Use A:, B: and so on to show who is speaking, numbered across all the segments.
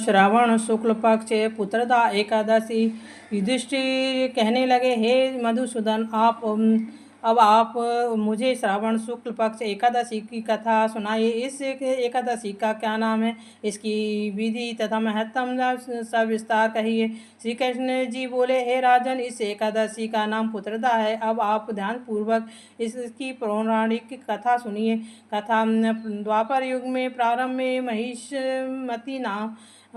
A: श्रावण शुक्ल पक्ष पुत्रदा एकादशी। युधिष्ठिर कहने लगे, हे मधुसूदन, अब आप मुझे श्रावण शुक्ल पक्ष एकादशी की कथा सुनाइए। इस एकादशी का क्या नाम है, इसकी विधि तथा महत्व सविस्तार कहिए। श्री कृष्ण जी बोले, हे राजन, इस एकादशी का नाम पुत्रदा है। अब आप ध्यान पूर्वक इसकी पौराणिक कथा सुनिए। कथा द्वापर युग में प्रारंभ में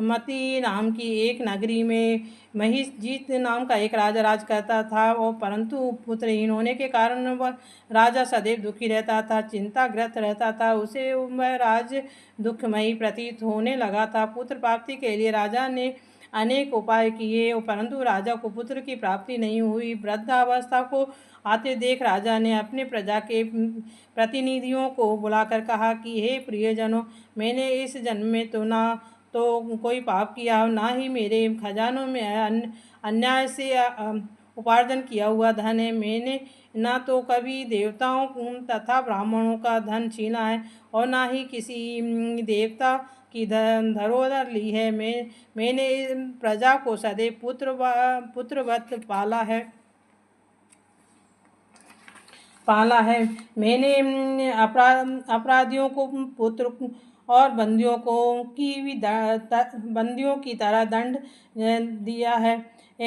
A: मती नाम की एक नगरी में महिषजीत नाम का एक राजा राज करता था, और परंतु पुत्रहीन होने के कारण वह राजा सदैव दुखी रहता था, चिंताग्रस्त रहता था। उसे वह राज दुखमयी प्रतीत होने लगा था। पुत्र प्राप्ति के लिए राजा ने अनेक उपाय किए, परंतु राजा को पुत्र की प्राप्ति नहीं हुई। वृद्धावस्था को आते देख राजा ने अपने प्रजा के प्रतिनिधियों को बुलाकर कहा कि हे प्रियजनों, मैंने इस जन्म में तो कोई पाप किया हो, ना ही मेरे खजानों में अन्याय से उपार्जन किया हुआ धन है। मैंने ना तो कभी देवताओं तथा ब्राह्मणों का धन छीना है, और ना ही किसी देवता की धरोहर ली है। मैंने प्रजा को सदैव पुत्रवत पाला है। मैंने अपराधियों को पुत्र और बंदियों की तरह दंड दिया है।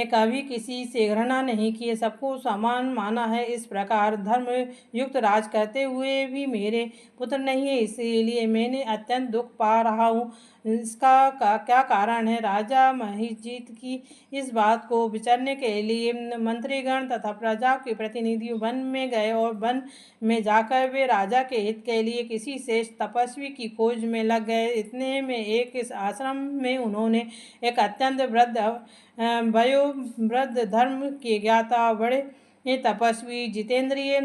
A: कभी किसी से घृणा नहीं की, सबको समान माना है। इस प्रकार धर्म युक्त राज करते हुए भी मेरे पुत्र नहीं है, इसीलिए मैंने अत्यंत दुख पा रहा हूँ। इसका क्या कारण है? राजा महिषजीत की इस बात को विचारने के लिए मंत्रीगण तथा प्रजा के प्रतिनिधि वन में गए, और वन में जाकर वे राजा के हित के लिए किसी श्रेष्ठ तपस्वी की खोज में लग गए। इतने में एक इस आश्रम में उन्होंने एक अत्यंत वयोवृद्ध धर्म के ज्ञाता, बड़े तपस्वी, जितेंद्रिय,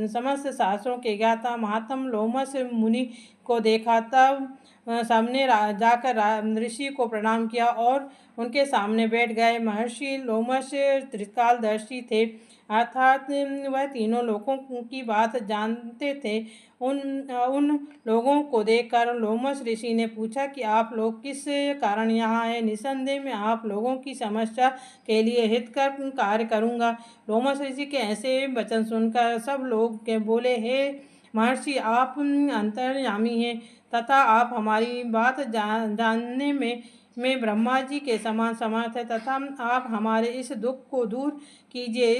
A: समस्त शास्त्रों के ज्ञाता महात्म लोमस मुनि को देखा। तब सबने जाकर ऋषि को प्रणाम किया और उनके सामने बैठ गए। महर्षि लोमस त्रिकालदर्शी थे, अर्थात वह तीनों लोगों की बात जानते थे। उन लोगों को देखकर लोमस ऋषि ने पूछा कि आप लोग किस कारण यहाँ हैं। निसंदेह में आप लोगों की समस्या के लिए हितकर कार्य करूँगा। लोमस ऋषि के ऐसे वचन सुनकर सब लोग बोले, हे महर्षि, आप अंतर्यामी हैं तथा आप हमारी बात जानने में ब्रह्मा जी के समान समर्थ है, तथा आप हमारे इस दुख को दूर कीजिए।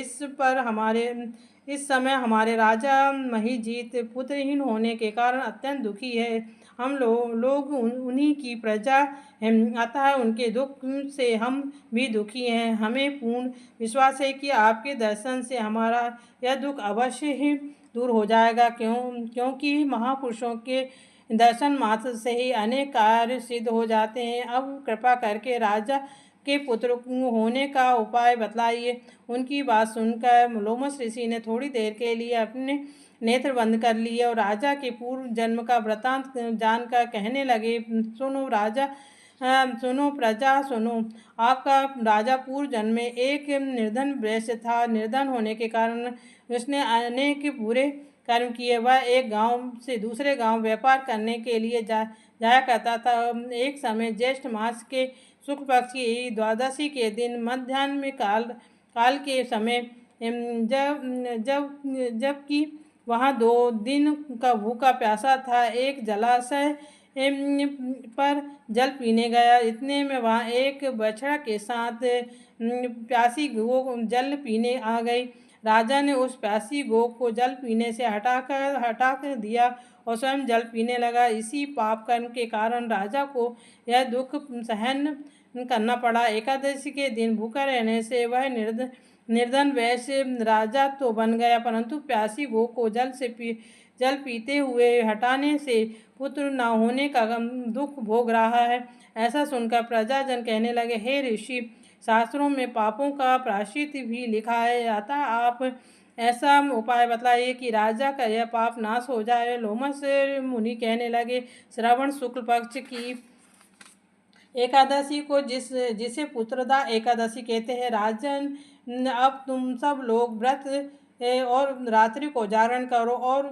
A: इस समय हमारे राजा महिषजीत पुत्रहीन होने के कारण अत्यंत दुखी है। हम लोग उन्हीं की प्रजा हैं, अतः उनके दुख से हम भी दुखी हैं। हमें पूर्ण विश्वास है कि आपके दर्शन से हमारा यह दुख अवश्य ही दूर हो जाएगा, क्योंकि महापुरुषों के दर्शन मात्र से ही अनेक कार्य सिद्ध हो जाते हैं। अब कृपा करके राजा के पुत्र होने का उपाय बतलाइए। उनकी बात सुनकर लोमस ऋषि ने थोड़ी देर के लिए अपने नेत्र बंद कर लिए और राजा के पूर्व जन्म का वृतांत जानकर कहने लगे, सुनो राजा, सुनो प्रजा, सुनो। आपका राजा पूर्व जन्म में एक निर्धन वैश्य था। निर्धन होने के कारण उसने अनेक बुरे कर्म किए। वह एक गांव से दूसरे गांव व्यापार करने के लिए जाया करता था। एक समय ज्येष्ठ मास के शुक्ल पक्ष की द्वादशी के दिन मध्याह्न में काल के समय जबकि वहाँ 2 दिन का भूखा प्यासा था, एक जलाशय पर जल पीने गया। इतने में वहाँ एक बछड़ा के साथ प्यासी गो जल पीने आ गई। राजा ने उस प्यासी गो को जल पीने से हटाकर दिया और स्वयं जल पीने लगा। इसी पाप कर्म के कारण राजा को यह दुख सहन करना पड़ा। एकादशी के दिन भूखा रहने से वह निर्धन वैश्य राजा तो बन गया, परंतु प्यासी गो को जल पीते हुए हटाने से पुत्र न होने का दुख भोग रहा है। ऐसा सुनकर प्रजाजन कहने लगे, हे ऋषि, शास्त्रों में पापों का प्रायश्चित भी लिखा है, अतः आप ऐसा उपाय बतलाइए कि राजा का यह पाप नाश हो जाए। लोमस मुनि कहने लगे, श्रावण शुक्ल पक्ष की एकादशी को जिसे पुत्रदा एकादशी कहते हैं, राजन, अब तुम सब लोग व्रत और रात्रि को जागरण करो और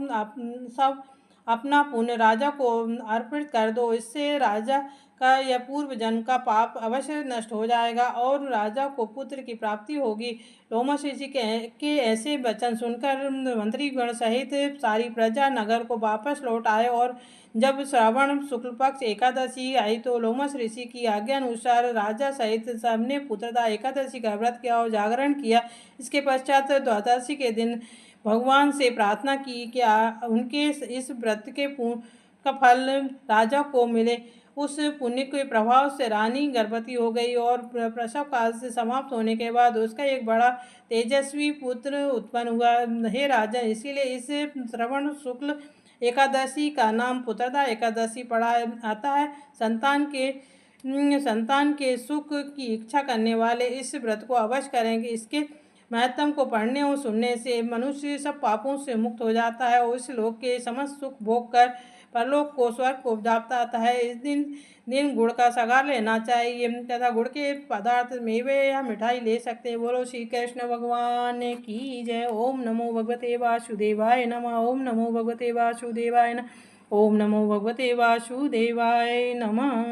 A: सब अपना पुण्य राजा को अर्पित कर दो। इससे राजा का या पूर्व जन्म का पाप अवश्य नष्ट हो जाएगा और राजा को पुत्र की प्राप्ति होगी। लोमस ऋषि के ऐसे वचन सुनकर मंत्रीगण सहित सारी प्रजा नगर को वापस लौट आए और जब श्रावण शुक्ल पक्ष एकादशी आई तो लोमस ऋषि की आज्ञा अनुसार राजा सहित सबने पुत्रदा एकादशी का व्रत किया और जागरण किया। इसके पश्चात द्वादशी के दिन भगवान से प्रार्थना की कि उनके इस व्रत के का फल राजा को मिले। उस पुण्य के प्रभाव से रानी गर्भवती हो गई और प्रसव काल से समाप्त होने के बाद उसका एक बड़ा तेजस्वी पुत्र उत्पन्न हुआ। हे राजन, इसीलिए इस श्रवण शुक्ल एकादशी का नाम पुत्रदा एकादशी पढ़ा आता है। संतान के सुख की इच्छा करने वाले इस व्रत को अवश्य करेंगे। इसके महत्व को पढ़ने और सुनने से मनुष्य सब पापों से मुक्त हो जाता है और इस लोक के समस्त सुख भोग कर परलोक को स्वर्ग को जाता है। इस दिन गुड़ का सगार लेना चाहिए तथा गुड़ के पदार्थ मेवे या मिठाई ले सकते हैं। बोलो श्री कृष्ण भगवान की जय। ओम नमो भगवते वासुदेवाय नमः। ओम नमो भगवते वासुदेवाय नमः। ओम नमो भगवते वासुदेवाय नमः।